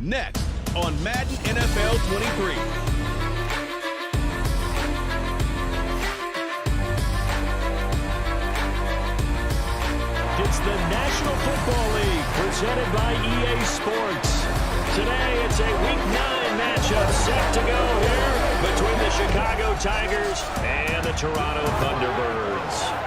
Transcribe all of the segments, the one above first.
Next on Madden NFL 23. It's the National Football League presented by EA Sports. Today it's a Week 9 matchup set to go here between the Chicago Tigers and the Toronto Thunderbirds.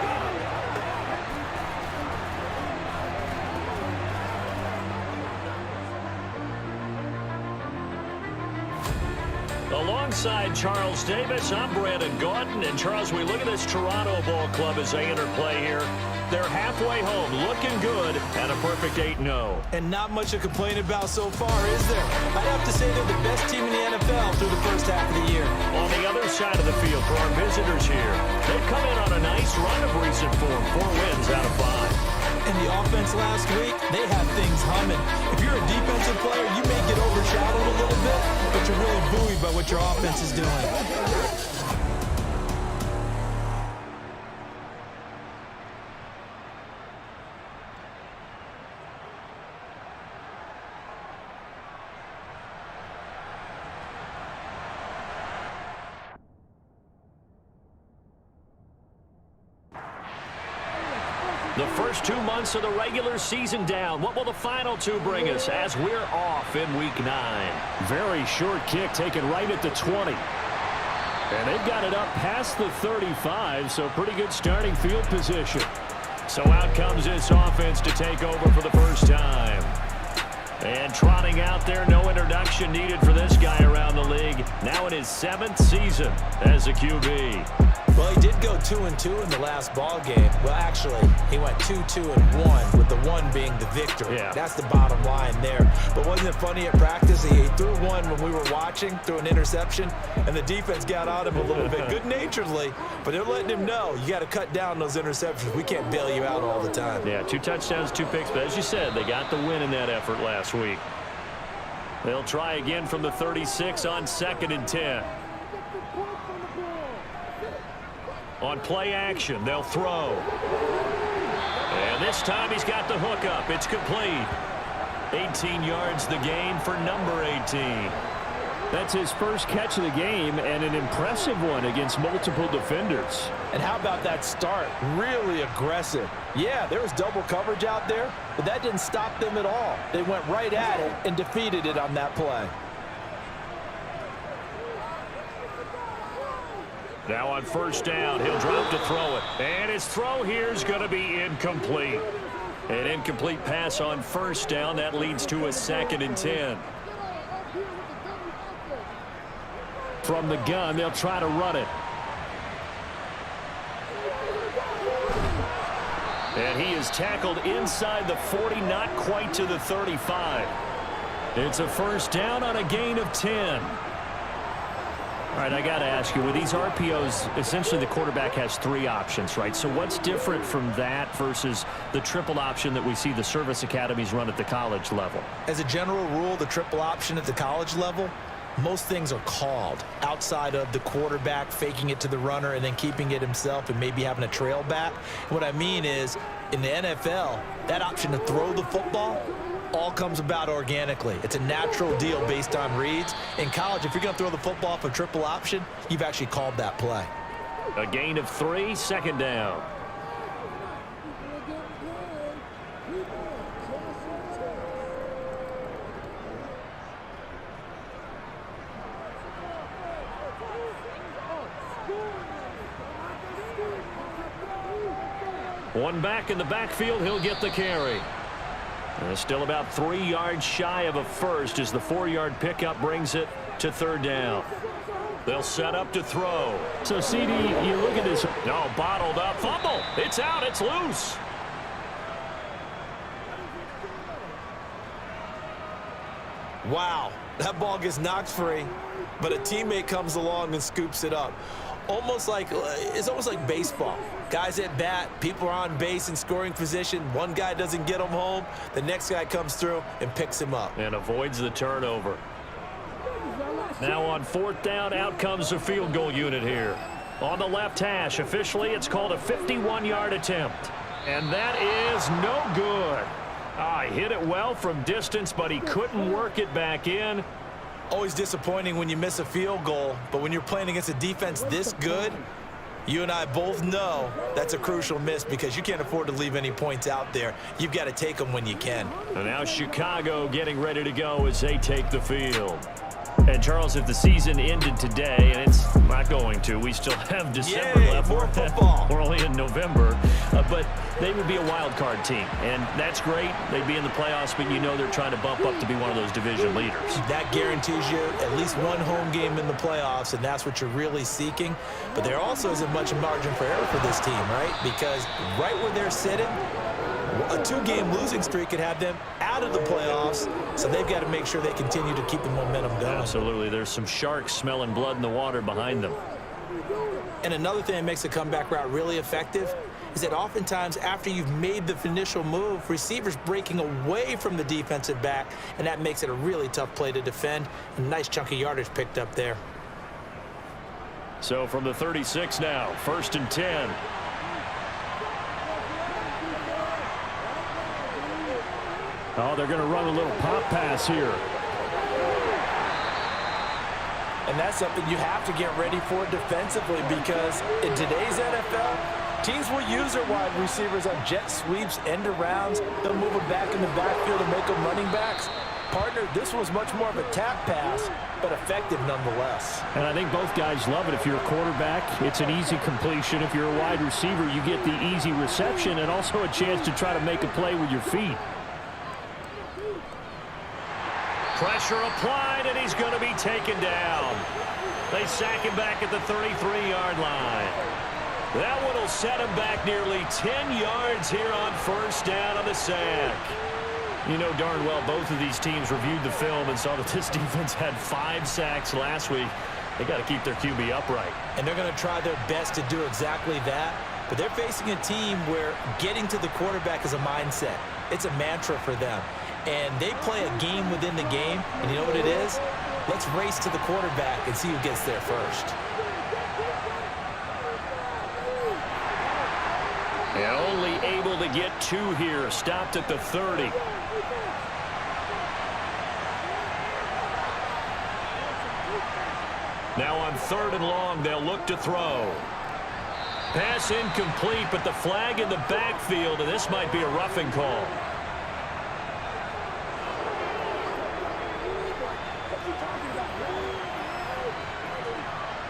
Alongside Charles Davis, I'm Brandon Gordon. And Charles, we look at this Toronto Ball Club as they interplay here. They're halfway home, looking good, and a perfect 8-0. And not much to complain about so far, is there? I'd have to say they're the best team in the NFL through the first half of the year. On the other side of the field for our visitors here, they've come in on a nice run of recent form, 4 wins out of 5. And the offense last week, they had things humming. If you're a defensive player, you may get overshadowed a little bit, but you're really buoyed by what your offense is doing. The first 2 months of the regular season down. What will the final 2 bring us as we're off in Week 9? Very short kick taken right at the 20. And they've got it up past the 35, so pretty good starting field position. So out comes this offense to take over for the first time. And trotting out there, no introduction needed for this guy around the league. Now in his 7th season as a QB. Well, he did go 2-2 in the last ball game. Well, actually, he went 2-2-1, with the 1 being the victory. Yeah. That's the bottom line there. But wasn't it funny at practice? He threw one when we were watching, threw an interception, and the defense got on him a little bit, good-naturedly. But they're letting him know, you got to cut down those interceptions. We can't bail you out all the time. Yeah, 2 touchdowns, 2 picks. But as you said, they got the win in that effort last week. They'll try again from the 36 on 2nd and 10. On play action, they'll throw. And this time he's got the hook up. It's complete. 18 yards the gain for number 18. That's his first catch of the game, and an impressive one against multiple defenders. And how about that start? Really aggressive. Yeah, there was double coverage out there, but that didn't stop them at all. They went right at it and defeated it on that play. Now on first down, he'll drop to throw it. And his throw here is going to be incomplete. An incomplete pass on first down. That leads to a 2nd and 10. From the gun, they'll try to run it. And he is tackled inside the 40, not quite to the 35. It's a first down on a gain of 10. All right, I got to ask you, with these RPOs, essentially the quarterback has 3 options, right? So what's different from that versus the triple option that we see the service academies run at the college level? As a general rule, the triple option at the college level, most things are called outside of the quarterback faking it to the runner and then keeping it himself and maybe having a trail back. What I mean is, in the NFL, that option to throw the football all comes about organically. It's a natural deal based on reads. In college, if you're going to throw the football for triple option, you've actually called that play. A gain of 3, 2nd down. One back in the backfield, he'll get the carry. And still about 3 yards shy of a first as the 4-yard pickup brings it to 3rd down. They'll set up to throw. So, CD, you look at this. No, bottled up. Fumble. It's out. It's loose. Wow, that ball gets knocked free, but a teammate comes along and scoops it up. It's almost like baseball. Guys at bat, people are on base in scoring position. One guy doesn't get him home. The next guy comes through and picks him up. And avoids the turnover. Now on 4th down, out comes the field goal unit here. On the left hash, officially it's called a 51-yard attempt. And that is no good. He hit it well from distance, but he couldn't work it back in. Always disappointing when you miss a field goal, but when you're playing against a defense this good, you and I both know that's a crucial miss because you can't afford to leave any points out there. You've got to take them when you can. And now Chicago getting ready to go as they take the field. And, Charles, if the season ended today, and it's not going to, we still have December left. More football. We're only in November. But they would be a wild card team, and that's great. They'd be in the playoffs, but you know they're trying to bump up to be one of those division leaders. That guarantees you at least one home game in the playoffs, and that's what you're really seeking. But there also isn't much margin for error for this team, right? Because right where they're sitting, a 2-game losing streak could have them out of the playoffs, so they've got to make sure they continue to keep the momentum going. Absolutely. There's some sharks smelling blood in the water behind them. And another thing that makes the comeback route really effective is that oftentimes after you've made the initial move, receivers breaking away from the defensive back, and that makes it a really tough play to defend. A nice chunk of yardage picked up there. So from the 36 now, 1st and 10. They're going to run a little pop pass here. And that's something you have to get ready for defensively because in today's NFL, teams will use their wide receivers on jet sweeps, end arounds. They'll move them back in the backfield and make them running backs. Partner, this was much more of a tap pass, but effective nonetheless. And I think both guys love it. If you're a quarterback, it's an easy completion. If you're a wide receiver, you get the easy reception and also a chance to try to make a play with your feet. Pressure applied, and he's going to be taken down. They sack him back at the 33-yard line. That one will set him back nearly 10 yards here on 1st down on the sack. You know darn well both of these teams reviewed the film and saw that this defense had 5 sacks last week. They got to keep their QB upright. And they're going to try their best to do exactly that. But they're facing a team where getting to the quarterback is a mindset. It's a mantra for them. And they play a game within the game. And you know what it is? Let's race to the quarterback and see who gets there first. And only able to get 2 here. Stopped at the 30. Now on 3rd and long, they'll look to throw. Pass incomplete, but the flag in the backfield, and this might be a roughing call.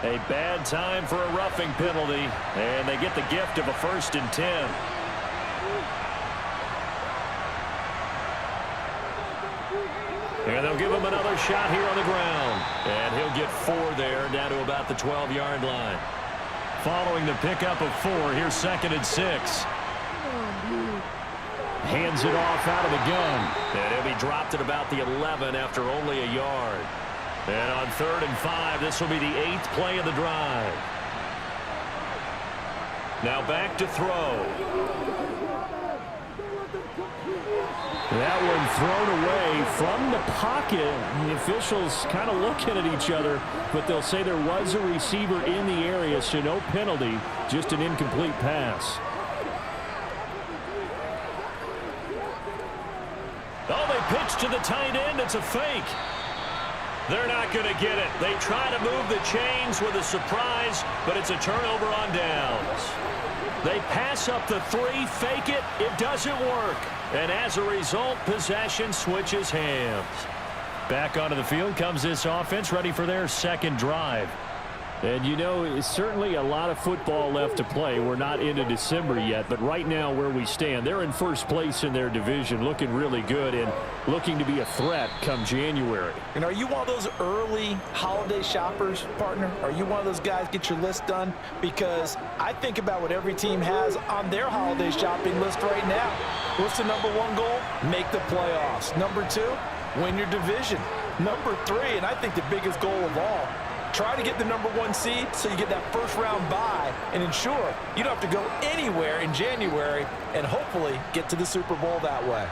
A bad time for a roughing penalty, and they get the gift of a 1st and 10. And they'll give him another shot here on the ground. And he'll get 4 there, down to about the 12-yard line. Following the pickup of 4, here's 2nd and 6. Hands it off out of the gun. And he'll be dropped at about the 11 after only a yard. And on 3rd and 5, this will be the 8th play of the drive. Now back to throw. That one thrown away from the pocket. The officials kind of looking at each other, but they'll say there was a receiver in the area, so no penalty, just an incomplete pass. Oh, they pitch to the tight end. It's a fake. They're not going to get it. They try to move the chains with a surprise, but it's a turnover on downs. They pass up the 3, fake it. It doesn't work. And as a result, possession switches hands. Back onto the field comes this offense, ready for their 2nd drive. And you know, it's certainly a lot of football left to play. We're not into December yet, but right now where we stand, they're in 1st place in their division, looking really good and looking to be a threat come January. And are you one of those early holiday shoppers, partner? Are you one of those guys get your list done? Because I think about what every team has on their holiday shopping list right now. What's the #1 goal? Make the playoffs. #2, win your division. Number 3, and I think the biggest goal of all, try to get the number 1 seed so you get that first round bye and ensure you don't have to go anywhere in January and hopefully get to the Super Bowl that way.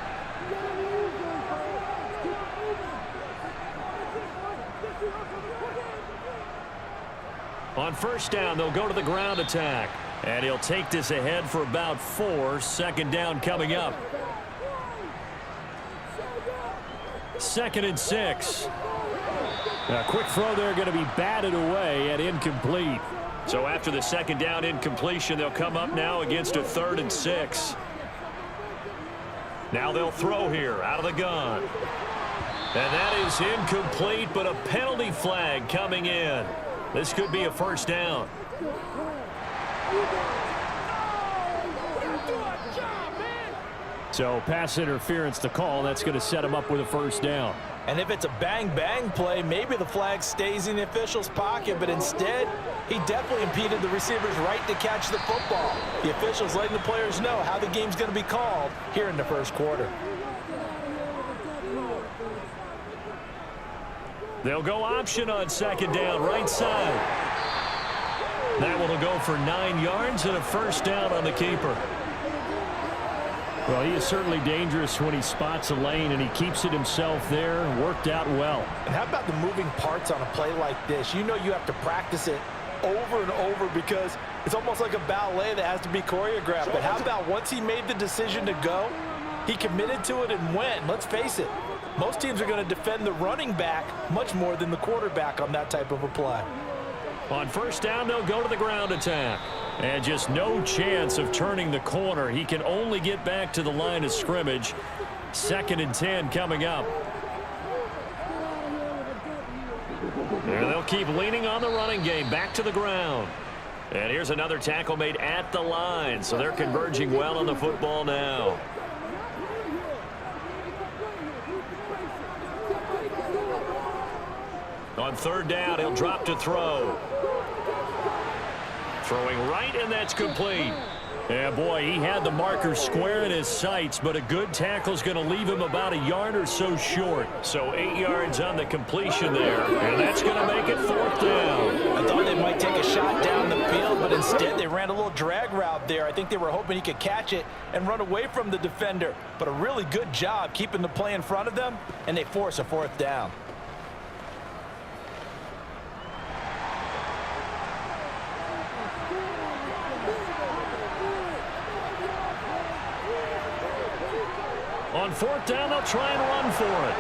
On first down, they'll go to the ground attack. And he'll take this ahead for about 4. Second down coming up. 2nd and 6. A quick throw there going to be batted away and incomplete. So after the second down incompletion, they'll come up now against a 3rd and 6. Now they'll throw here out of the gun. And that is incomplete, but a penalty flag coming in. This could be a first down. So pass interference to call. That's going to set him up with a first down. And if it's a bang-bang play, maybe the flag stays in the official's pocket, but instead, he definitely impeded the receiver's right to catch the football. The official's letting the players know how the game's going to be called here in the first quarter. They'll go option on second down, right side. That one will go for 9 yards and a first down on the keeper. Well, he is certainly dangerous when he spots a lane, and he keeps it himself there. Worked out well. And how about the moving parts on a play like this? You know you have to practice it over and over because it's almost like a ballet that has to be choreographed. But how about once he made the decision to go, he committed to it and went. And let's face it, most teams are going to defend the running back much more than the quarterback on that type of a play. On first down, they'll go to the ground attack. And just no chance of turning the corner. He can only get back to the line of scrimmage. 2nd and 10 coming up. And they'll keep leaning on the running game. Back to the ground. And here's another tackle made at the line. So they're converging well on the football now. On third down, he'll drop to throw. Throwing right, and that's complete. Yeah, boy, he had the marker square in his sights, but a good tackle's going to leave him about a yard or so short. So 8 yards on the completion there, and that's going to make it 4th down. I thought they might take a shot down the field, but instead they ran a little drag route there. I think they were hoping he could catch it and run away from the defender. But a really good job keeping the play in front of them, and they force a 4th down. On 4th down, they'll try and run for it.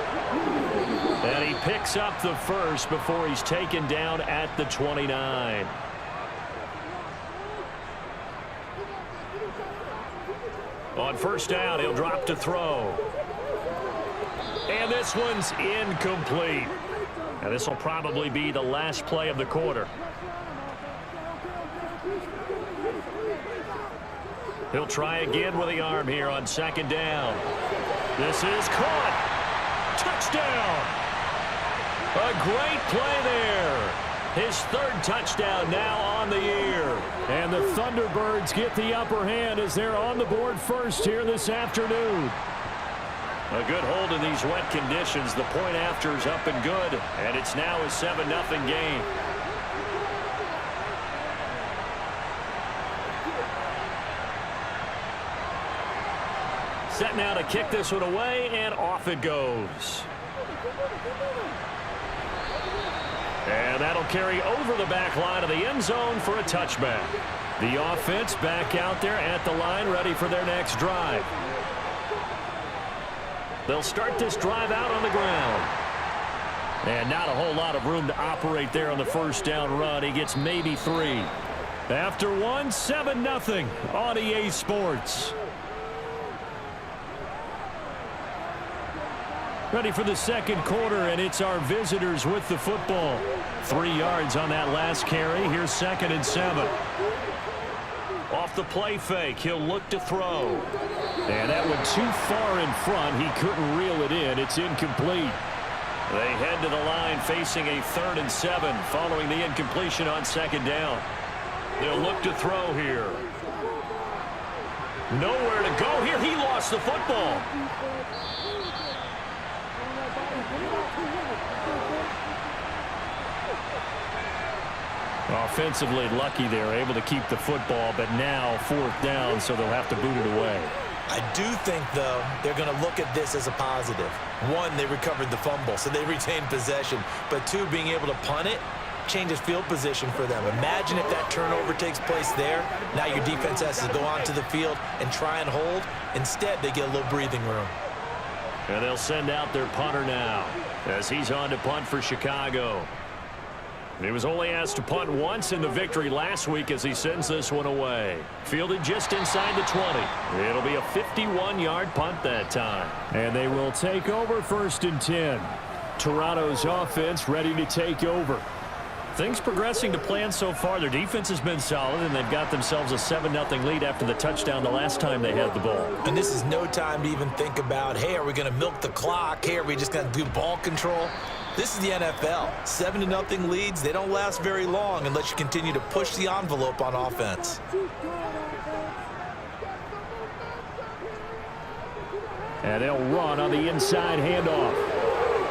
And he picks up the first before he's taken down at the 29. On first down, he'll drop to throw. And this one's incomplete. And this will probably be the last play of the quarter. He'll try again with the arm here on second down. This is caught. Touchdown. A great play there. His 3rd touchdown now on the year. And the Thunderbirds get the upper hand as they're on the board first here this afternoon. A good hold in these wet conditions. The point after is up and good. And it's now a 7-0 game. Set now to kick this one away, and off it goes. And that'll carry over the back line of the end zone for a touchback. The offense back out there at the line, ready for their next drive. They'll start this drive out on the ground. And not a whole lot of room to operate there on the first down run. He gets maybe 3. After one, 7-0 on EA Sports. Ready for the second quarter, and it's our visitors with the football. 3 yards on that last carry. Here's 2nd and 7. Off the play fake, he'll look to throw. And that went too far in front. He couldn't reel it in. It's incomplete. They head to the line facing a 3rd and 7 following the incompletion on second down. They'll look to throw here. Nowhere to go here. He lost the football. Offensively lucky they're able to keep the football, but now 4th down, so they'll have to boot it away. I do think, though, they're going to look at this as a positive. One, they recovered the fumble, so they retained possession. But two, being able to punt it changes field position for them. Imagine if that turnover takes place there. Now your defense has to go onto the field and try and hold. Instead, they get a little breathing room. And they'll send out their punter now as he's on to punt for Chicago. He was only asked to punt once in the victory last week as he sends this one away. Fielded just inside the 20. It'll be a 51-yard punt that time. And they will take over 1st and 10. Toronto's offense ready to take over. Things progressing to plan so far. Their defense has been solid, and they've got themselves a 7-0 lead after the touchdown the last time they had the ball. And this is no time to even think about, hey, are we going to milk the clock? Hey, are we just going to do ball control? This is the NFL. 7-0 leads, they don't last very long unless you continue to push the envelope on offense. And they'll run on the inside handoff.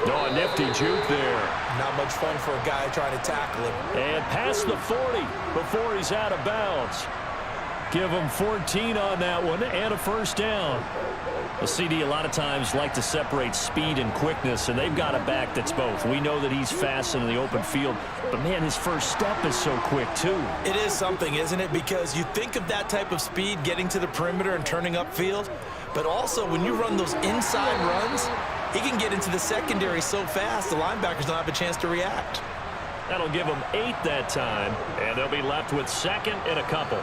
Oh, a nifty juke there. Not much fun for a guy trying to tackle him. And past the 40 before he's out of bounds. Give him 14 on that one and a 1st down. The CD a lot of times like to separate speed and quickness, and they've got a back that's both. We know that he's fast in the open field, but, man, his first step is so quick, too. It is something, isn't it? Because you think of that type of speed getting to the perimeter and turning upfield, but also when you run those inside runs, he can get into the secondary so fast the linebackers don't have a chance to react. That'll give them 8 that time, and they'll be left with 2nd and a couple.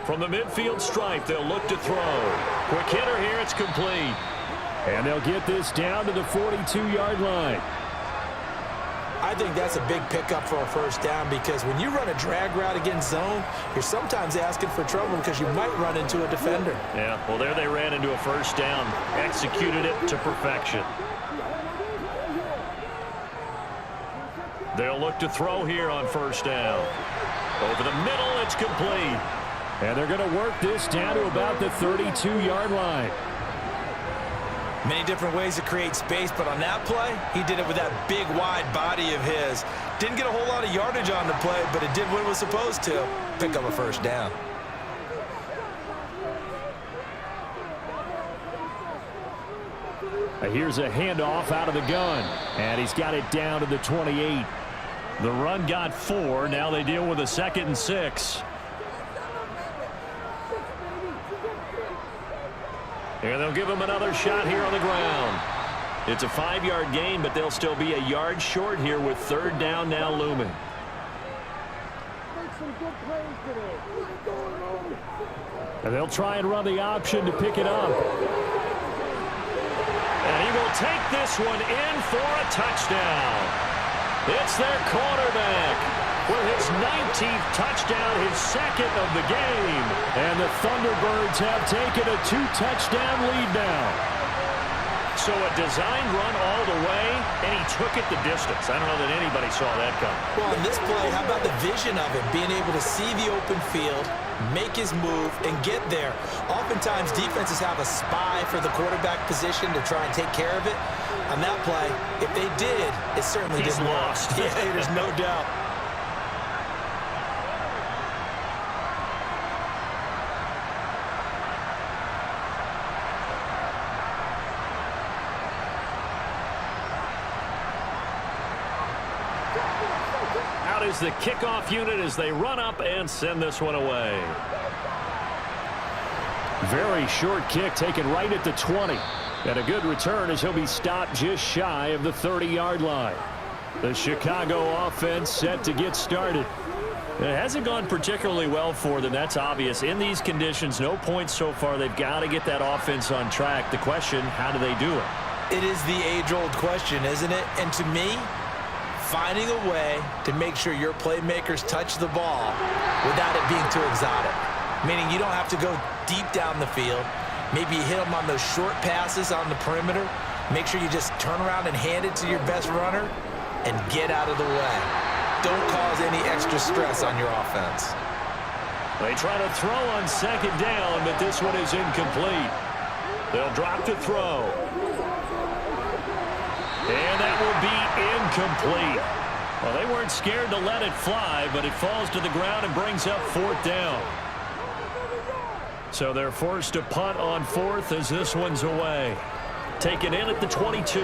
From the midfield stripe, they'll look to throw. Quick hitter here, it's complete. And they'll get this down to the 42-yard line. I think that's a big pickup for a 1st down because when you run a drag route against zone, you're sometimes asking for trouble because you might run into a defender. Yeah, well, there they ran into a 1st down. Executed it to perfection. They'll look to throw here on 1st down. Over the middle, it's complete. And they're going to work this down to about the 32-yard line. Many different ways to create space, but on that play, he did it with that big, wide body of his. Didn't get a whole lot of yardage on the play, but it did what it was supposed to. Pick up a 1st down. Here's a handoff out of the gun, and he's got it down to the 28. The run got 4. Now they deal with a 2nd and 6. And they'll give him another shot here on the ground. It's a 5-yard gain, but they'll still be a yard short here with 3rd down now looming. And they'll try and run the option to pick it up. And he will take this one in for a touchdown. It's their quarterback with his 19th touchdown, his 2nd of the game. And the Thunderbirds have taken a 2-touchdown lead now. So a designed run all the way, and he took it the distance. I don't know that anybody saw that coming. Well, in this play, how about the vision of him, being able to see the open field, make his move, and get there. Oftentimes, defenses have a spy for the quarterback position to try and take care of it. On that play, if they did, it certainly didn't work. Lost. Yeah, there's no doubt. Out is the kickoff unit as they run up and send this one away. Very short kick taken right at the 20. And a good return as he'll be stopped just shy of the 30-yard line. The Chicago offense set to get started. It hasn't gone particularly well for them. That's obvious. In these conditions, no points so far. They've got to get that offense on track. The question, how do they do it? It is the age-old question, isn't it? And to me, finding a way to make sure your playmakers touch the ball without it being too exotic. Meaning you don't have to go deep down the field. Maybe you hit them on those short passes on the perimeter. Make sure you just turn around and hand it to your best runner and get out of the way. Don't cause any extra stress on your offense. They try to throw on second down, but this one is incomplete. They'll drop to throw. And that will be incomplete. Well, they weren't scared to let it fly, but it falls to the ground and brings up fourth down. So they're forced to punt on fourth as this one's away. Taken in at the 22.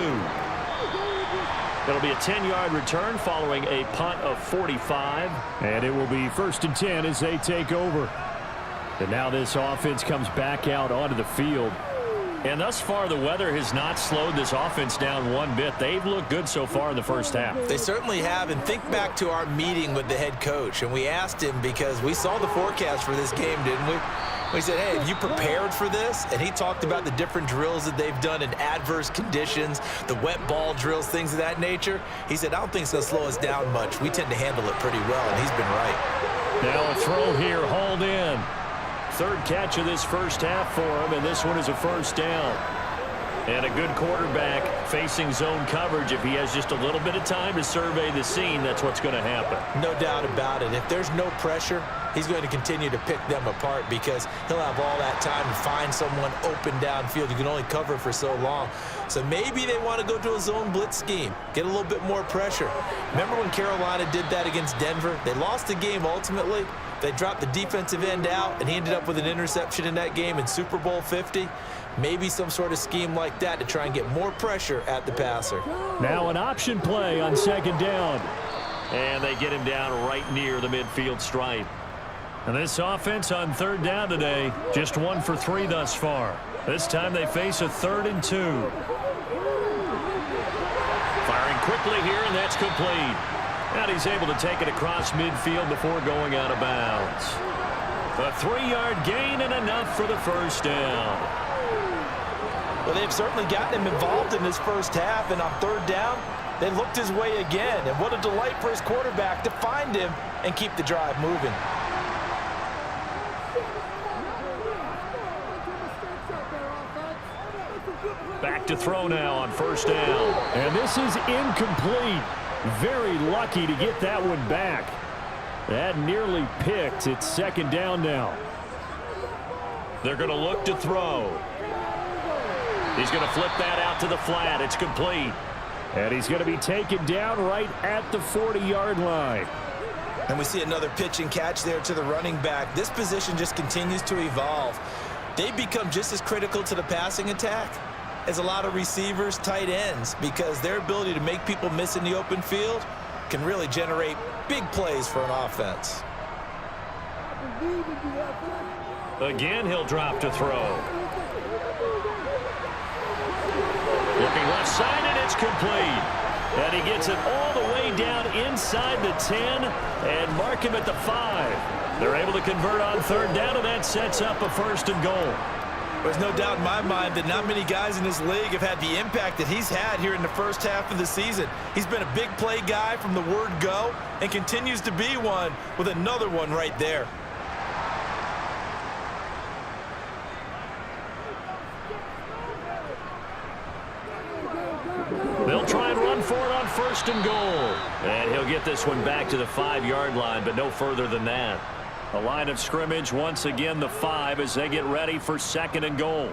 It'll be a 10-yard return following a punt of 45. And it will be 1st and 10 as they take over. And now this offense comes back out onto the field. And thus far, the weather has not slowed this offense down one bit. They've looked good so far in the first half. They certainly have. And think back to our meeting with the head coach. And we asked him, because we saw the forecast for this game, didn't we? We said, hey, have you prepared for this? And he talked about the different drills that they've done in adverse conditions, the wet ball drills, things of that nature. He said, I don't think it's going to slow us down much. We tend to handle it pretty well, and he's been right. Now a throw here, hauled in. Third catch of this first half for him, and this one is a first down. And a good quarterback facing zone coverage. If he has just a little bit of time to survey the scene, that's what's going to happen. No doubt about it. If there's no pressure, he's going to continue to pick them apart because he'll have all that time to find someone open downfield. You can only cover for so long. So maybe they want to go to a zone blitz scheme, get a little bit more pressure. Remember when Carolina did that against Denver? They lost the game ultimately. They dropped the defensive end out, and he ended up with an interception in that game in Super Bowl 50. Maybe some sort of scheme like that to try and get more pressure at the passer. Now an option play on second down. And they get him down right near the midfield stripe. And this offense on third down today, just 1 for 3 thus far. This time they face a 3rd and 2. Firing quickly here, and that's complete. And he's able to take it across midfield before going out of bounds. A 3-yard gain and enough for the first down. Well, they've certainly gotten him involved in this first half, and on third down, they looked his way again. And what a delight for his quarterback to find him and keep the drive moving. Back to throw now on first down. And this is incomplete. Very lucky to get that one back. That nearly picked. It's second down now. They're going to look to throw. He's going to flip that out to the flat. It's complete. And he's going to be taken down right at the 40-yard line. And we see another pitch and catch there to the running back. This position just continues to evolve. They become just as critical to the passing attack as a lot of receivers, tight ends, because their ability to make people miss in the open field can really generate big plays for an offense. Again, he'll drop to throw. Looking left side, and it's complete. And he gets it all the way down inside the 10 and mark him at the 5. They're able to convert on third down, and that sets up a 1st and goal. There's no doubt in my mind that not many guys in this league have had the impact that he's had here in the first half of the season. He's been a big play guy from the word go and continues to be one with another one right there. They'll try and run for it on 1st and goal. And he'll get this one back to the 5-yard line, but no further than that. The line of scrimmage, once again, the 5 as they get ready for 2nd and goal.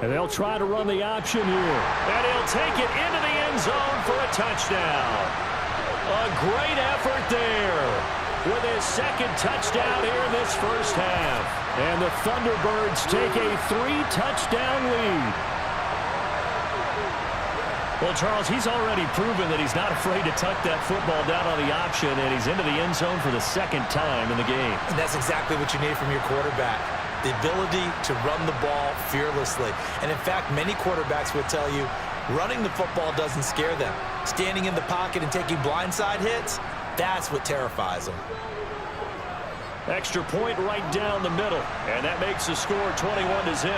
And they'll try to run the option here. And he'll take it into the end zone for a touchdown. A great effort there with his 2nd touchdown here in this first half. And the Thunderbirds take a 3-touchdown lead. Well, Charles, he's already proven that he's not afraid to tuck that football down on the option, and he's into the end zone for the 2nd time in the game. And that's exactly what you need from your quarterback, the ability to run the ball fearlessly. And, in fact, many quarterbacks will tell you running the football doesn't scare them. Standing in the pocket and taking blindside hits, that's what terrifies them. Extra point right down the middle, and that makes the score 21-0.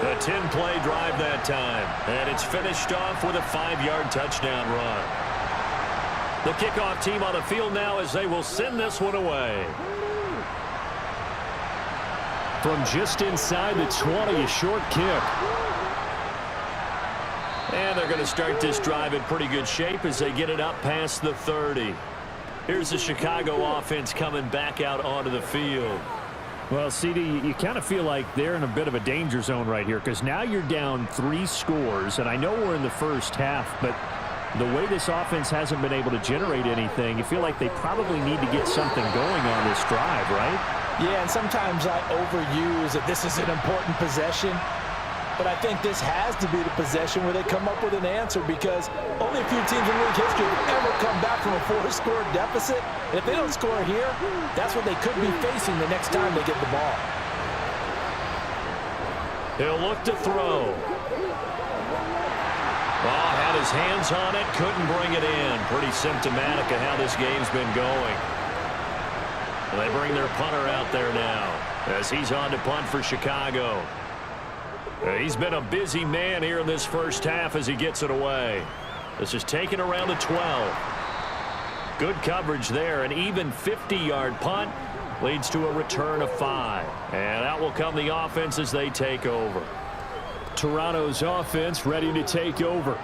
A 10-play drive that time, and it's finished off with a 5-yard touchdown run. The kickoff team on the field now as they will send this one away. From just inside the 20, a short kick. And they're going to start this drive in pretty good shape as they get it up past the 30. Here's the Chicago offense coming back out onto the field. Well, CD, you kind of feel like they're in a bit of a danger zone right here because now you're down 3 scores, and I know we're in the first half, but the way this offense hasn't been able to generate anything, you feel like they probably need to get something going on this drive, right? Yeah, and sometimes I overuse that this is an important possession, but I think this has to be the possession where they come up with an answer because only a few teams in league history have ever come back from a 4-score deficit. And if they don't score here, that's what they could be facing the next time they get the ball. He'll look to throw. Oh, had his hands on it, couldn't bring it in. Pretty symptomatic of how this game's been going. They bring their punter out there now as he's on to punt for Chicago. He's been a busy man here in this first half as he gets it away. This is taken around the 12. Good coverage there. An even 50-yard punt leads to a return of 5. And out will come the offense as they take over. Toronto's offense ready to take over.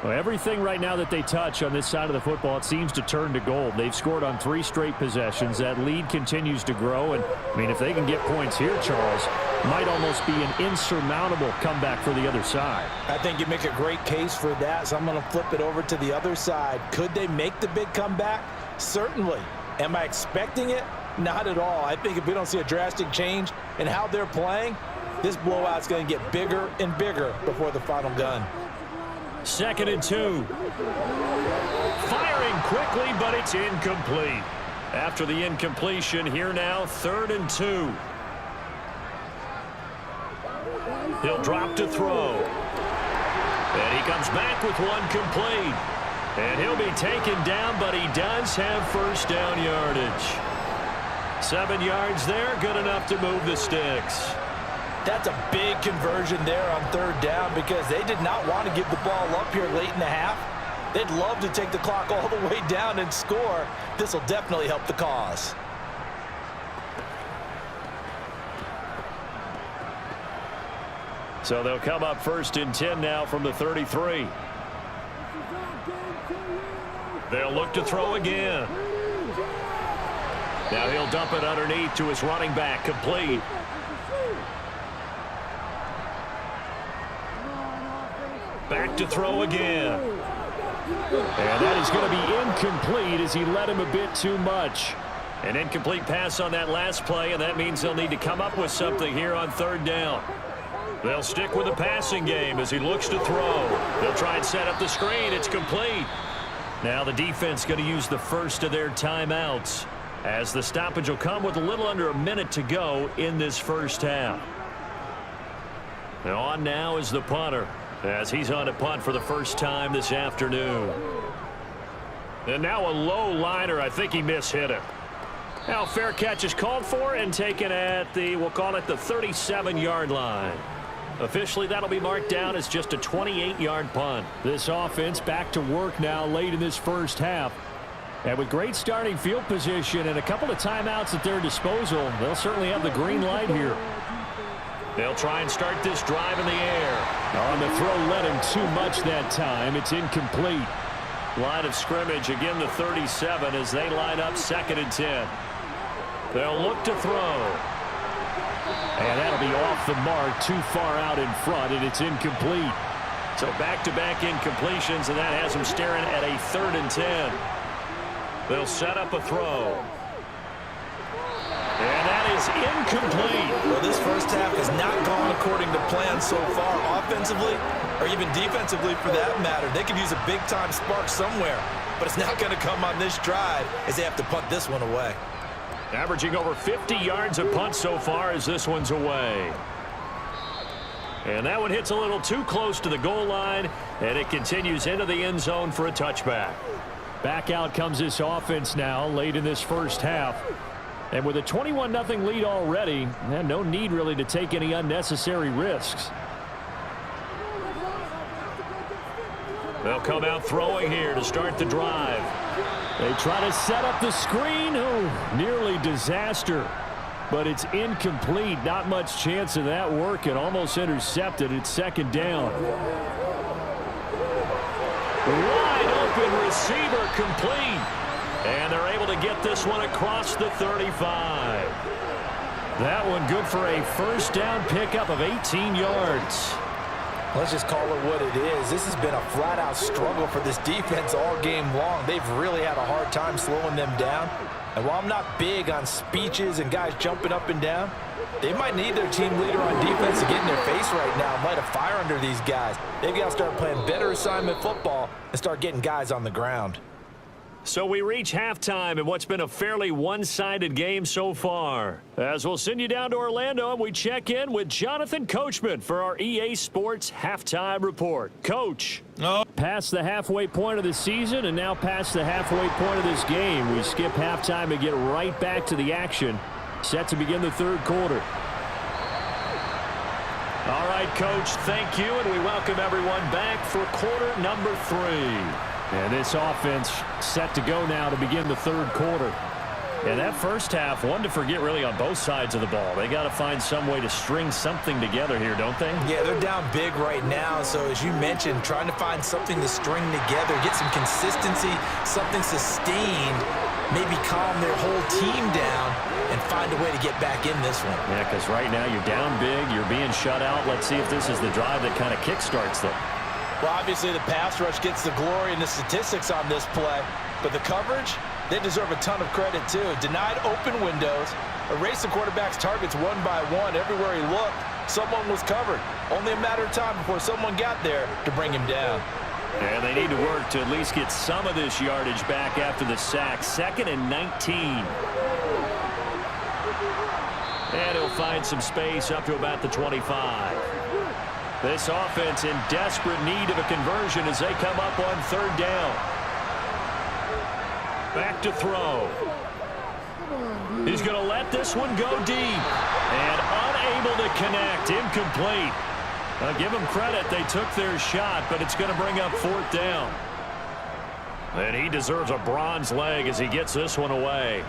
Well, everything right now that they touch on this side of the football, it seems to turn to gold. They've scored on 3 straight possessions. That lead continues to grow. And, I mean, if they can get points here, Charles, might almost be an insurmountable comeback for the other side. I think you make a great case for that, so I'm going to flip it over to the other side. Could they make the big comeback? Certainly. Am I expecting it? Not at all. I think if we don't see a drastic change in how they're playing, this blowout's going to get bigger and bigger before the final gun. 2nd and 2. Firing quickly, but it's incomplete. After the incompletion, here now, 3rd and 2. He'll drop to throw. And he comes back with one complete. And he'll be taken down, but he does have first down yardage. 7 yards there, good enough to move the sticks. That's a big conversion there on 3rd down because they did not want to give the ball up here late in the half. They'd love to take the clock all the way down and score. This will definitely help the cause. So they'll come up 1st and 10 now from the 33. They'll look to throw again. Now he'll dump it underneath to his running back, complete. Back to throw again. And that is going to be incomplete as he led him a bit too much. An incomplete pass on that last play, and that means they'll need to come up with something here on 3rd down. They'll stick with the passing game as he looks to throw. They'll try and set up the screen. It's complete. Now the defense going to use the first of their timeouts as the stoppage will come with a little under a minute to go in this first half. On now is the punter as he's on a punt for the first time this afternoon. And now a low liner. I think he mishit it. Now fair catch is called for and taken at the, we'll call it the 37-yard line. Officially, that'll be marked down as just a 28-yard punt. This offense back to work now late in this first half. And with great starting field position and a couple of timeouts at their disposal, they'll certainly have the green light here. They'll try and start this drive in the air. On the throw led him too much that time. It's incomplete. Line of scrimmage, again the 37 as they line up 2nd and 10. They'll look to throw. And that'll be off the mark, too far out in front, and it's incomplete. So back-to-back incompletions, and that has them staring at a 3rd and 10. They'll set up a throw. And that is incomplete. Well, this first half has not gone according to plan so far offensively or even defensively for that matter. They could use a big-time spark somewhere, but it's not going to come on this drive as they have to punt this one away. Averaging over 50 yards a punt so far as this one's away. And that one hits a little too close to the goal line, and it continues into the end zone for a touchback. Back out comes this offense now late in this first half. And with a 21-0 lead already, no need really to take any unnecessary risks. They'll come out throwing here to start the drive. They try to set up the screen. Oh, nearly disaster. but it's incomplete. Not much chance of that working. Almost intercepted. It's second down. Wide open receiver complete. And they're able to get this one across the 35. That one good for a first down pickup of 18 yards. Let's just call it what it is. This has been a flat-out struggle for this defense all game long. They've really had a hard time slowing them down. And while I'm not big on speeches and guys jumping up and down, they might need their team leader on defense to get in their face right now and light a fire under these guys. They've got to start playing better assignment football and start getting guys on the ground. So we reach halftime in what's been a fairly one-sided game so far. As we'll send you down to Orlando, and we check in with Jonathan Coachman for our EA Sports Halftime Report. Coach. Past the halfway point of the season and now past the halfway point of this game. We skip halftime and get right back to the action. Set to begin the third quarter. All right, Coach, thank you, and we welcome everyone back for quarter number 3. And this offense set to go now to begin the third quarter. And that first half, one to forget really on both sides of the ball. They got to find some way to string something together here, don't they? Yeah, they're down big right now. So as you mentioned, trying to find something to string together, get some consistency, something sustained, maybe calm their whole team down and find a way to get back in this one. Yeah, because right now you're down big, you're being shut out. Let's see if this is the drive that kind of kickstarts them. Well, obviously the pass rush gets the glory and the statistics on this play, but the coverage, they deserve a ton of credit too. Denied open windows, erased the quarterback's targets one by one. Everywhere he looked, someone was covered. Only a matter of time before someone got there to bring him down. And they need to work to at least get some of this yardage back after the sack. 2nd and 19. And he'll find some space up to about the 25. This offense in desperate need of a conversion as they come up on third down. Back to throw. He's going to let this one go deep. And unable to connect. Incomplete. I'll give them credit. They took their shot, but it's going to bring up fourth down. And he deserves a bronze leg as he gets this one away.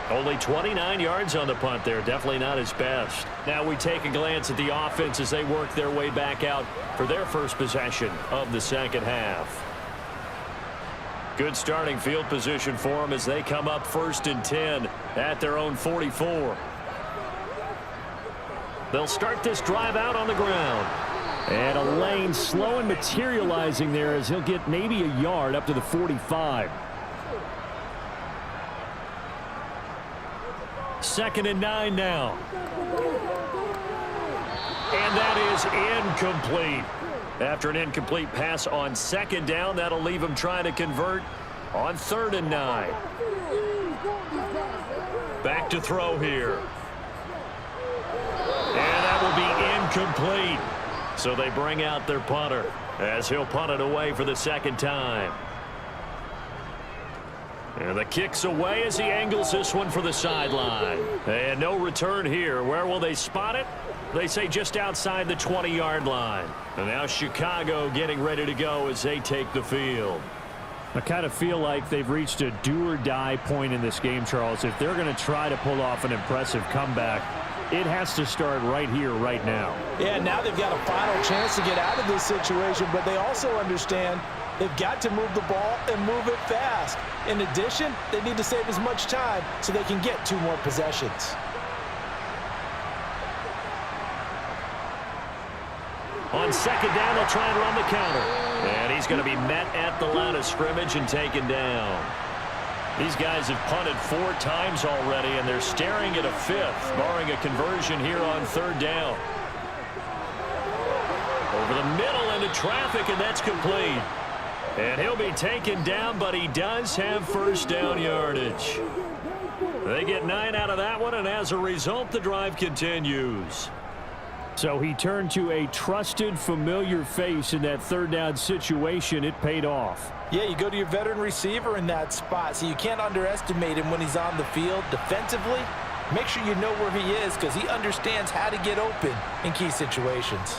Only 29 yards on the punt there. Definitely not his best. Now we take a glance at the offense as they work their way back out for their first possession of the second half. Good starting field position for them as they come up 1st and 10 at their own 44. They'll start this drive out on the ground. And a lane slow and materializing there as he'll get maybe a yard up to the 45. 2nd and 9 now. And that is incomplete. After an incomplete pass on 2nd down, that'll leave him trying to convert on 3rd and 9. Back to throw here. And that will be incomplete. So they bring out their punter as he'll punt it away for the 2nd time. And the kick's away as he angles this one for the sideline. And no return here. Where will they spot it? They say just outside the 20-yard line. And now Chicago getting ready to go as they take the field. I kind of feel like they've reached a do-or-die point in this game, Charles. If they're going to try to pull off an impressive comeback, it has to start right here, right now. Yeah, now they've got a final chance to get out of this situation, but they also understand they've got to move the ball and move it fast. In addition, they need to save as much time so they can get 2 more possessions. On 2nd down, they'll try and run the counter. And he's going to be met at the line of scrimmage and taken down. These guys have punted 4 times already, and they're staring at a 5th, barring a conversion here on 3rd down. Over the middle into traffic, and that's complete. And he'll be taken down, but he does have first down yardage. They get 9 out of that one, and as a result, the drive continues. So he turned to a trusted, familiar face in that 3rd down situation. It paid off. Yeah, you go to your veteran receiver in that spot, so you can't underestimate him when he's on the field. Defensively, make sure you know where he is because he understands how to get open in key situations.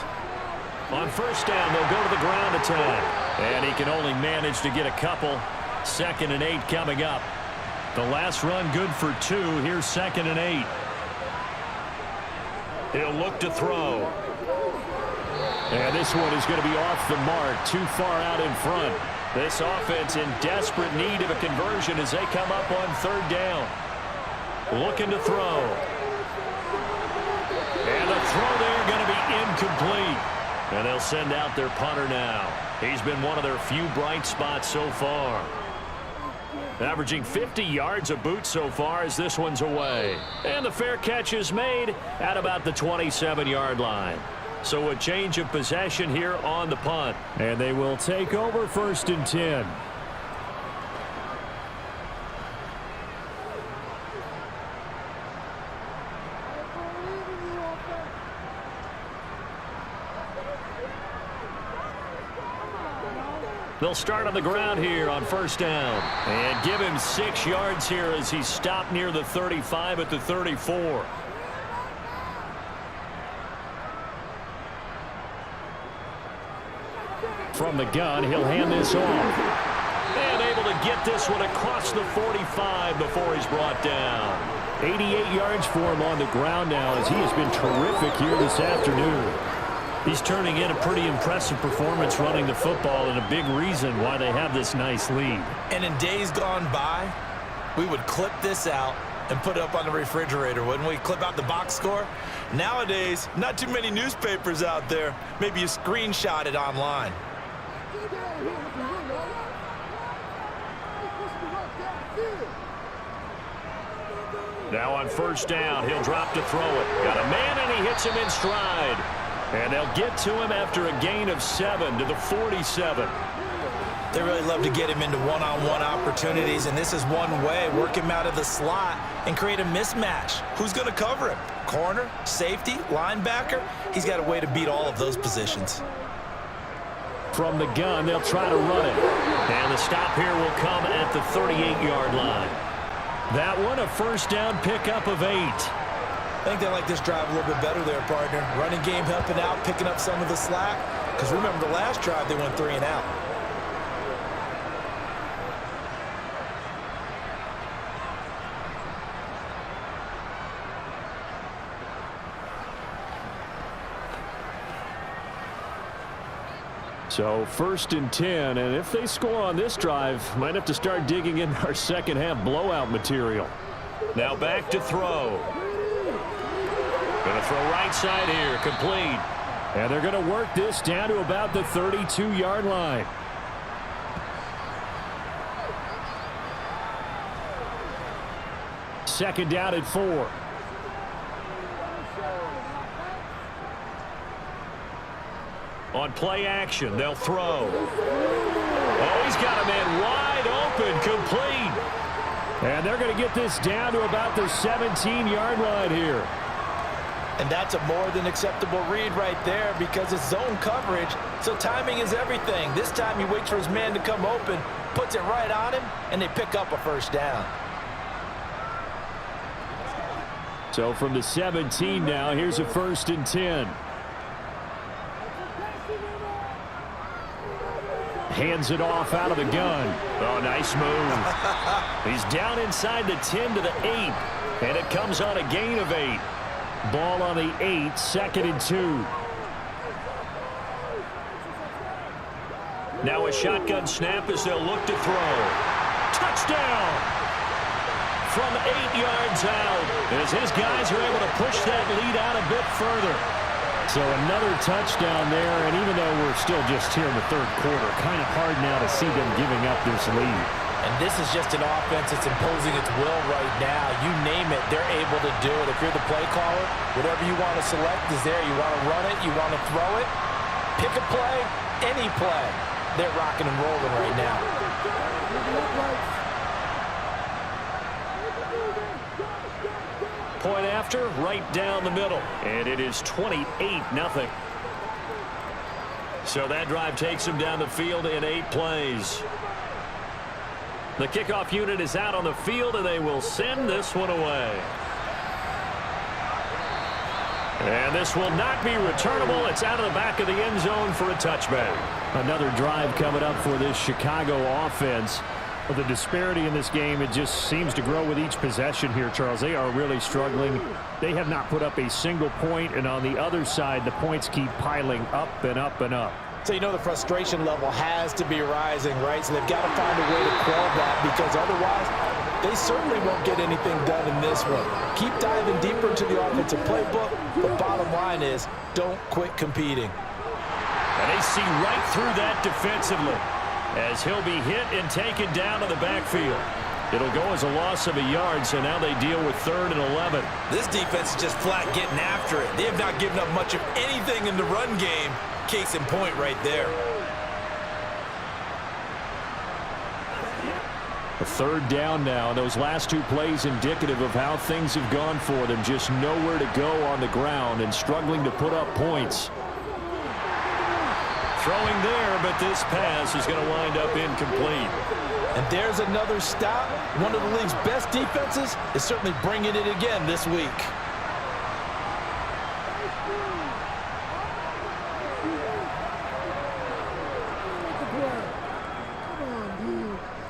On 1st down, they'll go to the ground attack. And he can only manage to get a couple. 2nd and 8 coming up. The last run good for 2. Here's 2nd and 8. He'll look to throw. And this one is going to be off the mark, too far out in front. This offense in desperate need of a conversion as they come up on 3rd down. Looking to throw. And the throw there going to be incomplete. And they'll send out their punter now. He's been one of their few bright spots so far. Averaging 50 yards a boot so far as this one's away. And the fair catch is made at about the 27-yard line. So a change of possession here on the punt. And they will take over 1st and 10. They'll start on the ground here on 1st down. And give him 6 yards here as he stopped near the 35 at the 34. From the gun, he'll hand this off. And able to get this one across the 45 before he's brought down. 88 yards for him on the ground now as he has been terrific here this afternoon. He's turning in a pretty impressive performance running the football and a big reason why they have this nice lead. And in days gone by, we would clip this out and put it up on the refrigerator, wouldn't we? Clip out the box score. Nowadays, not too many newspapers out there. Maybe you screenshot it online. Now on 1st down, he'll drop to throw it. Got a man, and he hits him in stride. And they'll get to him after a gain of 7 to the 47. They really love to get him into one-on-one opportunities, and this is one way. Work him out of the slot and create a mismatch. Who's going to cover him? Corner, safety, linebacker? He's got a way to beat all of those positions. From the gun, they'll try to run it. And the stop here will come at the 38-yard line. That one a 1st down pickup of 8. I think they like this drive a little bit better there, partner. Running game helping out, picking up some of the slack. Because remember the last drive, they went 3 and out. So 1st and 10, and if they score on this drive, might have to start digging in our second half blowout material. Now back to throw. Going to throw right side here, complete. And they're going to work this down to about the 32-yard line. Second down at 4. On play action, they'll throw. Oh, he's got a man wide open, complete. And they're going to get this down to about the 17-yard line here. And that's a more than acceptable read right there because it's zone coverage, so timing is everything. This time he waits for his man to come open, puts it right on him, and they pick up a 1st down. So from the 17 now, here's a 1st and 10. Hands it off out of the gun. Oh, nice move. He's down inside the 10 to the 8, and it comes on a gain of 8. Ball on the 8, 2nd and 2. Now a shotgun snap as they'll look to throw. Touchdown! From 8 yards out as his guys are able to push that lead out a bit further. So another touchdown there, and even though we're still just here in the 3rd quarter, kind of hard now to see them giving up this lead. And this is just an offense that's imposing its will right now. You name it, they're able to do it. If you're the play caller, whatever you want to select is there. You want to run it, you want to throw it, pick a play, any play. They're rocking and rolling right now. Point after, right down the middle. And it is 28-0. So that drive takes him down the field in 8 plays. The kickoff unit is out on the field, and they will send this one away. And this will not be returnable. It's out of the back of the end zone for a touchback. Another drive coming up for this Chicago offense. Well, the disparity in this game, it just seems to grow with each possession here, Charles. They are really struggling. They have not put up a single point, and on the other side, the points keep piling up and up and up. So you know the frustration level has to be rising, right? So they've got to find a way to quell that, because otherwise they certainly won't get anything done in this one. Keep diving deeper into the offensive playbook, but bottom line is don't quit competing. And they see right through that defensively as he'll be hit and taken down to the backfield. It'll go as a loss of a yard, so now they deal with 3rd and 11. This defense is just flat getting after it. They have not given up much of anything in the run game. Case in point right there. A 3rd down now. Those last 2 plays indicative of how things have gone for them. Just nowhere to go on the ground and struggling to put up points. Throwing there, but this pass is going to wind up incomplete. And there's another stop. One of the league's best defenses is certainly bringing it again this week.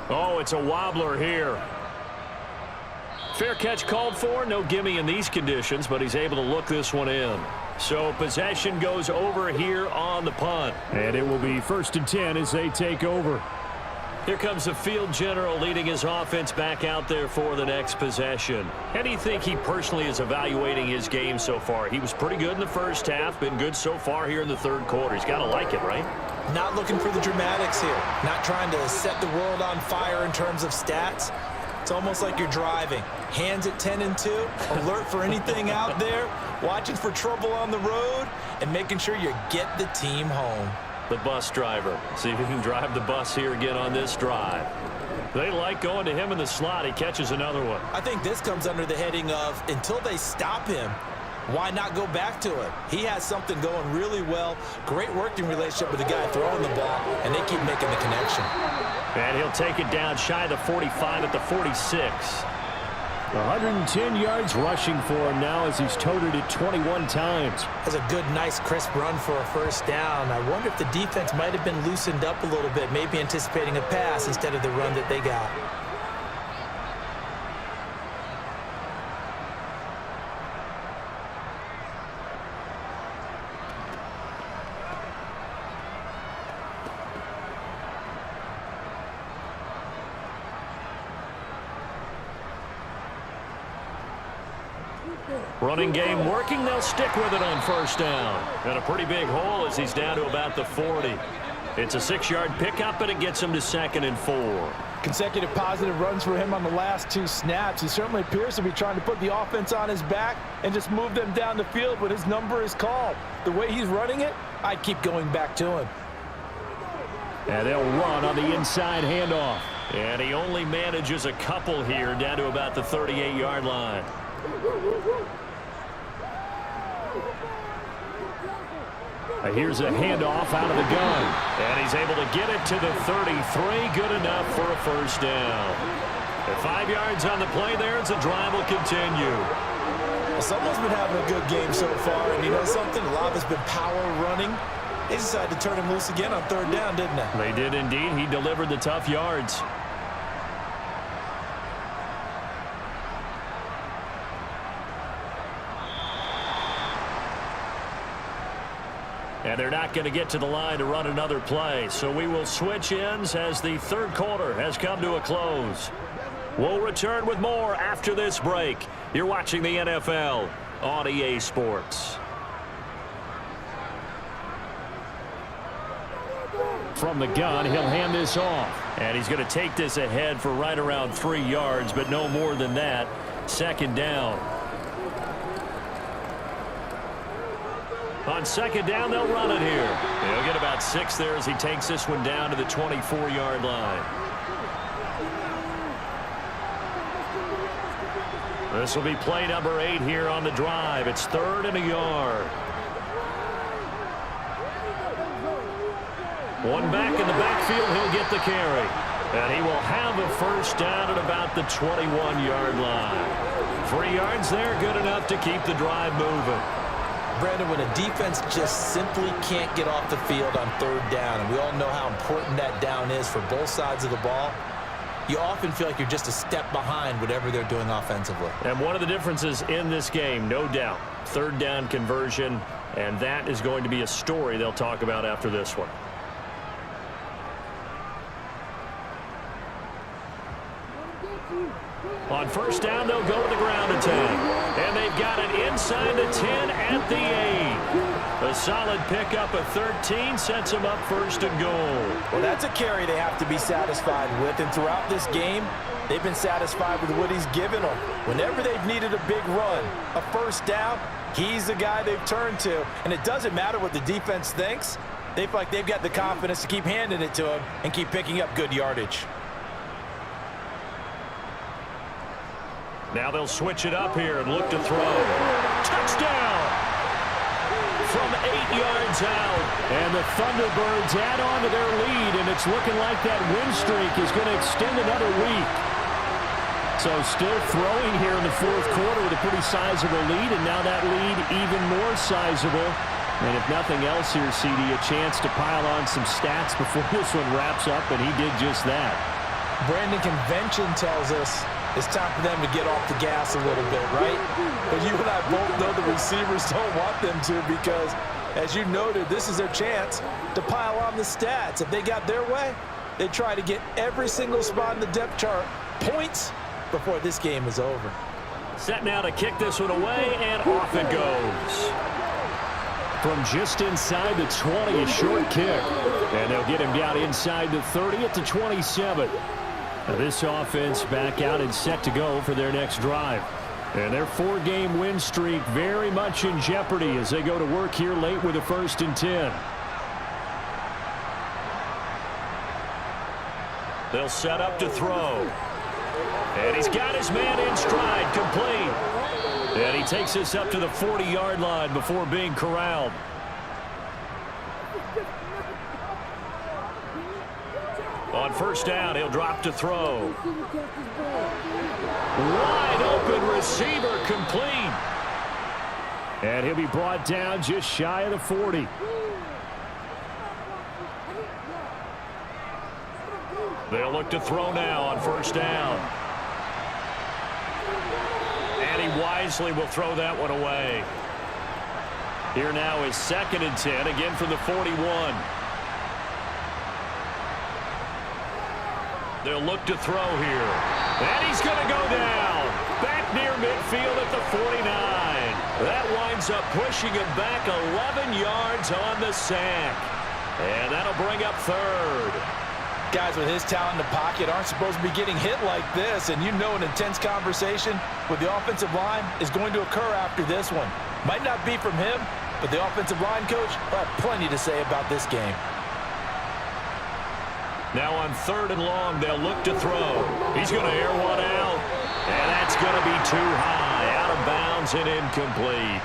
Oh, it's a wobbler here. Fair catch called for. No gimme in these conditions, but he's able to look this one in. So possession goes over here on the punt. And it will be 1st and 10 as they take over. Here comes the field general leading his offense back out there for the next possession. How do you think he personally is evaluating his game so far? He was pretty good in the first half, been good so far here in the 3rd quarter. He's got to like it, right? Not looking for the dramatics here. Not trying to set the world on fire in terms of stats. It's almost like you're driving. Hands at 10 and 2, alert for anything out there, watching for trouble on the road, and making sure you get the team home. The bus driver. See if he can drive the bus here again on this drive. They like going to him in the slot. He catches another one. I think this comes under the heading of until they stop him, why not go back to it? He has something going really well. Great working relationship with the guy throwing the ball, and they keep making the connection. And he'll take it down shy of the 45 at the 46. 110 yards rushing for him now as he's toted it 21 times. That's a good, nice, crisp run for a 1st down. I wonder if the defense might have been loosened up a little bit, maybe anticipating a pass instead of the run that they got. Running game working. They'll stick with it on 1st down. And a pretty big hole as he's down to about the 40. It's a 6-yard pickup, and it gets him to 2nd and 4. Consecutive positive runs for him on the last 2 snaps. He certainly appears to be trying to put the offense on his back and just move them down the field when his number is called. The way he's running it, I'd keep going back to him. And they'll run on the inside handoff. And he only manages a couple here down to about the 38-yard line. Here's a handoff out of the gun. And he's able to get it to the 33. Good enough for a 1st down. At 5 yards on the play there, the drive will continue. Well, someone's been having a good game so far, and you know something? A lot of it's been power running. They decided to turn him loose again on 3rd down, didn't they? They did indeed. He delivered the tough yards. And they're not going to get to the line to run another play. So we will switch ends as the 3rd quarter has come to a close. We'll return with more after this break. You're watching the NFL on EA Sports. From the gun, he'll hand this off. And he's going to take this ahead for right around 3 yards, but no more than that. 2nd down. On 2nd down, they'll run it here. They'll get about 6 there as he takes this one down to the 24-yard line. This will be play number 8 here on the drive. It's 3rd and a yard. One back in the backfield, he'll get the carry. And he will have a 1st down at about the 21-yard line. 3 yards there, good enough to keep the drive moving. Brandon, when a defense just simply can't get off the field on 3rd down, and we all know how important that down is for both sides of the ball, you often feel like you're just a step behind whatever they're doing offensively. And one of the differences in this game, no doubt, third down conversion, and that is going to be a story they'll talk about after this one. On first down, they'll go to the ground attack. And they've got it inside the 10 at the 8. A solid pickup of 13 sets them up first and goal. Well, that's a carry they have to be satisfied with. And throughout this game, they've been satisfied with what he's given them. Whenever they've needed a big run, a first down, he's the guy they've turned to. And it doesn't matter what the defense thinks. They feel like they've got the confidence to keep handing it to him and keep picking up good yardage. Now they'll switch it up here and look to throw. Touchdown! From 8 yards out. And the Thunderbirds add on to their lead, and it's looking like that win streak is going to extend another week. So still throwing here in the fourth quarter with a pretty sizable lead, and now that lead even more sizable. And if nothing else here, CD, a chance to pile on some stats before this one wraps up, and he did just that. Brandon, convention tells us it's time for them to get off the gas a little bit, right? But you and I both know the receivers don't want them to because, as you noted, this is their chance to pile on the stats. If they got their way, they try to get every single spot in the depth chart points before this game is over. Set now to kick this one away, and off it goes. From just inside the 20, a short kick. And they'll get him down inside the 30 at the 27. Now this offense back out and set to go for their next drive. And their 4-game win streak very much in jeopardy as they go to work here late with a 1st and 10. They'll set up to throw. And he's got his man in stride, complete. And he takes this up to the 40-yard line before being corralled. On first down, he'll drop to throw. Wide open receiver, complete. And he'll be brought down just shy of the 40. They'll look to throw now on first down. And he wisely will throw that one away. Here now is 2nd and 10, again from the 41. They'll look to throw here. And he's going to go down. Back near midfield at the 49. That winds up pushing him back 11 yards on the sack. And that'll bring up 3rd. Guys with his talent in the pocket aren't supposed to be getting hit like this. And you know an intense conversation with the offensive line is going to occur after this one. Might not be from him, but the offensive line coach will have plenty to say about this game. Now on 3rd and long, they'll look to throw. He's going to air one out. And that's going to be too high. Out of bounds and incomplete.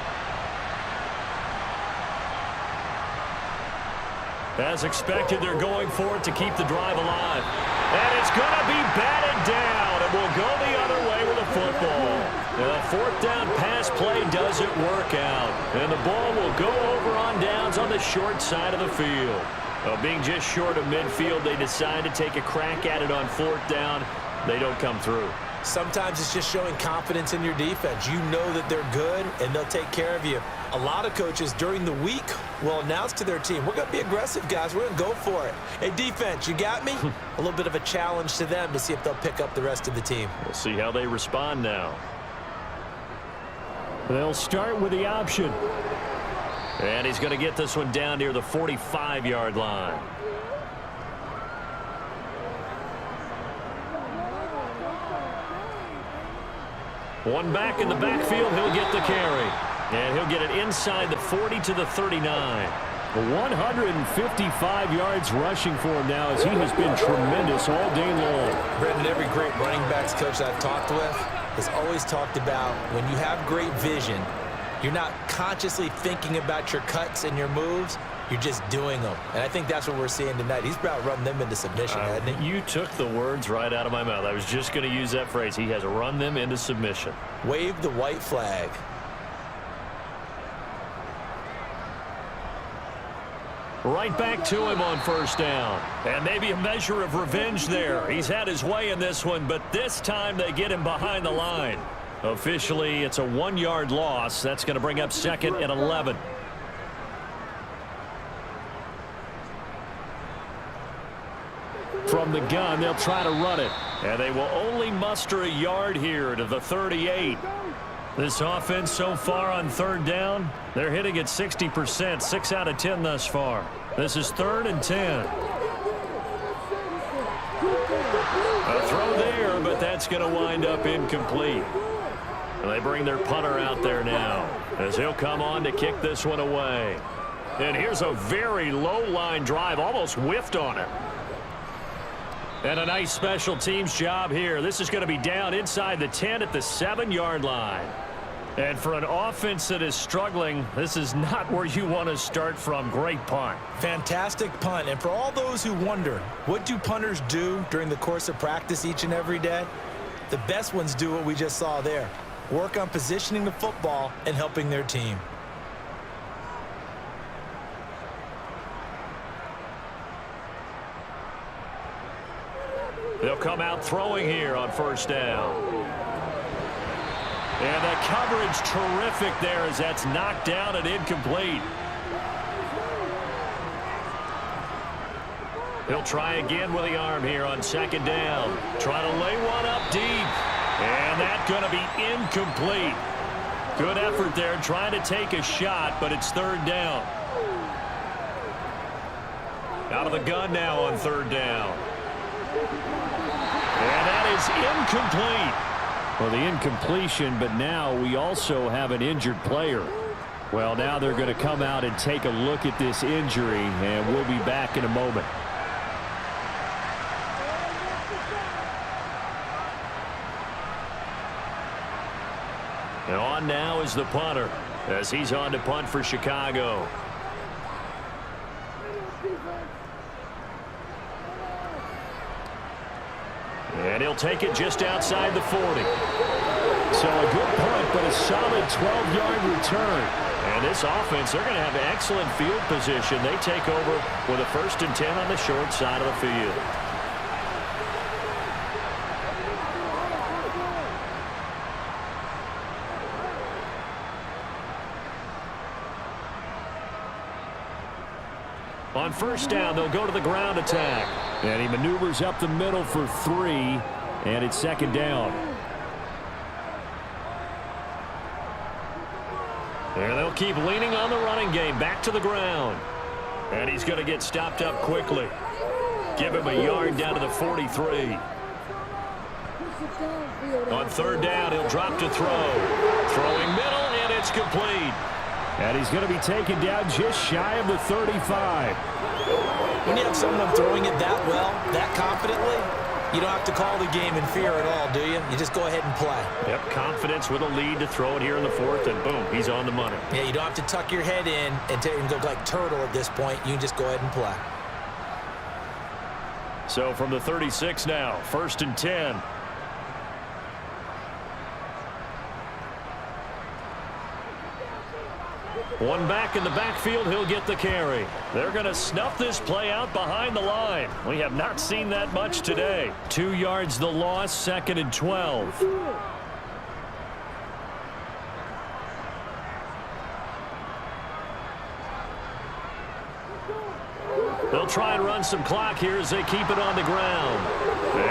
As expected, they're going for it to keep the drive alive. And it's going to be batted down. And will go the other way with a football. And the 4th down pass play doesn't work out. And the ball will go over on downs on the short side of the field. Being just short of midfield, they decide to take a crack at it on 4th down. They don't come through. Sometimes it's just showing confidence in your defense. You know that they're good, and they'll take care of you. A lot of coaches during the week will announce to their team, we're going to be aggressive, guys. We're going to go for it. Hey, defense, you got me? A little bit of a challenge to them to see if they'll pick up the rest of the team. We'll see how they respond now. They'll start with the option. And he's going to get this one down near the 45-yard line. One back in the backfield, he'll get the carry. And he'll get it inside the 40 to the 39. 155 yards rushing for him now as he has been tremendous all day long. Brendan, every great running backs coach I've talked with has always talked about when you have great vision, you're not consciously thinking about your cuts and your moves. You're just doing them. And I think that's what we're seeing tonight. He's about run them into submission, hasn't he? You took the words right out of my mouth. I was just going to use that phrase. He has run them into submission. Wave the white flag. Right back to him on first down. And maybe a measure of revenge there. He's had his way in this one, but this time they get him behind the line. Officially, it's a 1-yard loss. That's going to bring up 2nd and 11. From the gun, they'll try to run it. And they will only muster a yard here to the 38. This offense so far on 3rd down, they're hitting at 60%, 6 out of 10 thus far. This is 3rd and 10. A throw there, but that's going to wind up incomplete. And they bring their punter out there now as he'll come on to kick this one away. And here's a very low line drive, almost whiffed on it. And a nice special teams job here. This is going to be down inside the 10 at the 7-yard line. And for an offense that is struggling, this is not where you want to start from. Great punt. Fantastic punt. And for all those who wonder, what do punters do during the course of practice each and every day? The best ones do what we just saw there. Work on positioning the football and helping their team. They'll come out throwing here on first down. And the coverage terrific there as that's knocked down and incomplete. He'll try again with the arm here on 2nd down. Try to lay one up deep. And that's going to be incomplete. Good effort there trying to take a shot, but it's 3rd down. Out of the gun now on 3rd down. And that is incomplete. Well, the incompletion, but now we also have an injured player. Well, now they're going to come out and take a look at this injury, and we'll be back in a moment. And on now is the punter as he's on to punt for Chicago. And he'll take it just outside the 40. So a good punt, but a solid 12-yard return. And this offense, they're going to have excellent field position. They take over with a 1st and 10 on the short side of the field. On first down, they'll go to the ground attack. And he maneuvers up the middle for 3, and it's 2nd down. And they'll keep leaning on the running game, back to the ground. And he's going to get stopped up quickly. Give him a yard down to the 43. On 3rd down, he'll drop to throw. Throwing middle, and it's complete. And he's going to be taken down just shy of the 35. When you have someone throwing it that well, that confidently, you don't have to call the game in fear at all, do you? You just go ahead and play. Yep, confidence with a lead to throw it here in the 4th, and boom, he's on the money. Yeah, you don't have to tuck your head in and go like turtle at this point. You can just go ahead and play. So from the 36 now, 1st and 10. One back in the backfield, he'll get the carry. They're going to snuff this play out behind the line. We have not seen that much today. 2 yards the loss, 2nd and 12. They'll try and run some clock here as they keep it on the ground.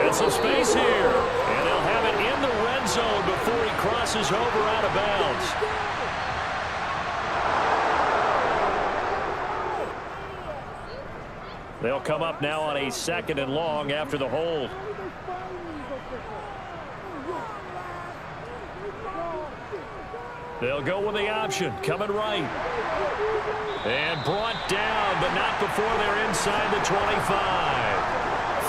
And some space here. And they'll have it in the red zone before he crosses over out of bounds. They'll come up now on a 2nd and long after the hold. They'll go with the option, coming right. And brought down, but not before they're inside the 25.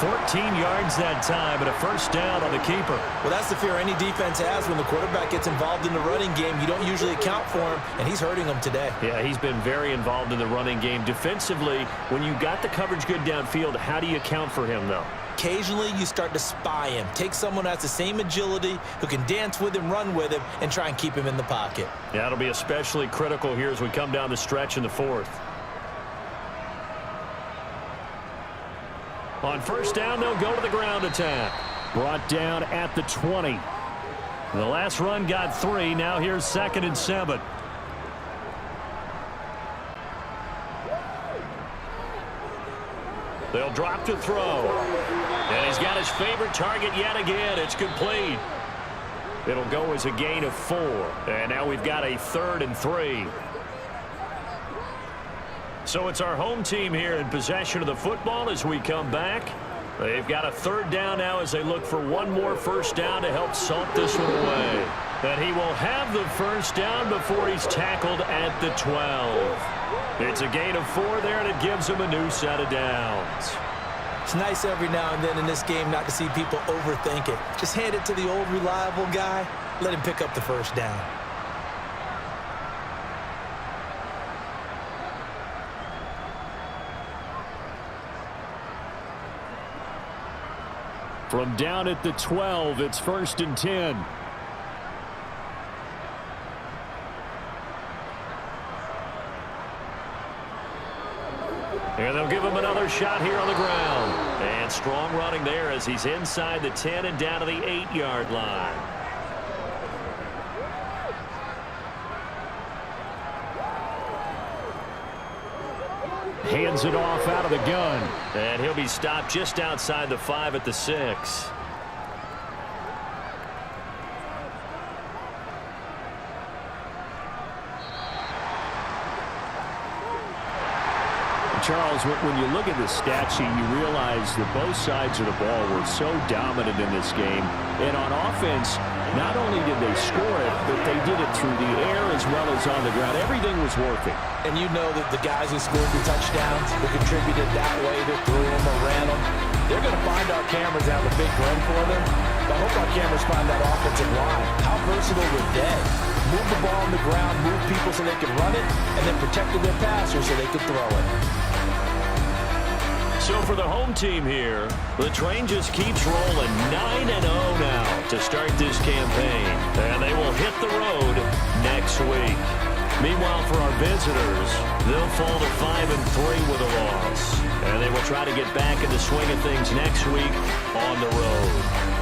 14 yards that time, but a 1st down on the keeper. Well, that's the fear any defense has when the quarterback gets involved in the running game. You don't usually account for him, and he's hurting them today. Yeah, he's been very involved in the running game. Defensively, when you got the coverage good downfield, how do you account for him, though? Occasionally, you start to spy him. Take someone who has the same agility, who can dance with him, run with him, and try and keep him in the pocket. Yeah, it'll be especially critical here as we come down the stretch in the 4th. On first down, they'll go to the ground attack. Brought down at the 20. The last run got 3. Now here's 2nd and 7. They'll drop to throw. And he's got his favorite target yet again. It's complete. It'll go as a gain of 4. And now we've got a 3rd and 3. So it's our home team here in possession of the football as we come back. They've got a 3rd down now as they look for one more first down to help salt this one away. And he will have the first down before he's tackled at the 12. It's a gain of 4 there, and it gives him a new set of downs. It's nice every now and then in this game not to see people overthink it. Just hand it to the old reliable guy. Let him pick up the first down. From down at the 12, it's 1st and 10. And they'll give him another shot here on the ground. And strong running there as he's inside the 10 and down to the 8-yard line. Hands it off out of the gun. And he'll be stopped just outside the 5 at the 6. Charles, when you look at the stat sheet, you realize that both sides of the ball were so dominant in this game. And on offense, not only did they score it, but they did it through the air as well as on the ground. Everything was working. And you know that the guys who scored the touchdowns, who contributed that way, that threw them or ran them, they're going to find our cameras and have a big run for them. But I hope our cameras find that offensive line. How versatile were they? Move the ball on the ground, move people so they could run it, and then protected their passers so they could throw it. So for the home team here, the train just keeps rolling 9-0 now to start this campaign. And they will hit the road next week. Meanwhile, for our visitors, they'll fall to 5-3 with a loss. And they will try to get back in the swing of things next week on the road.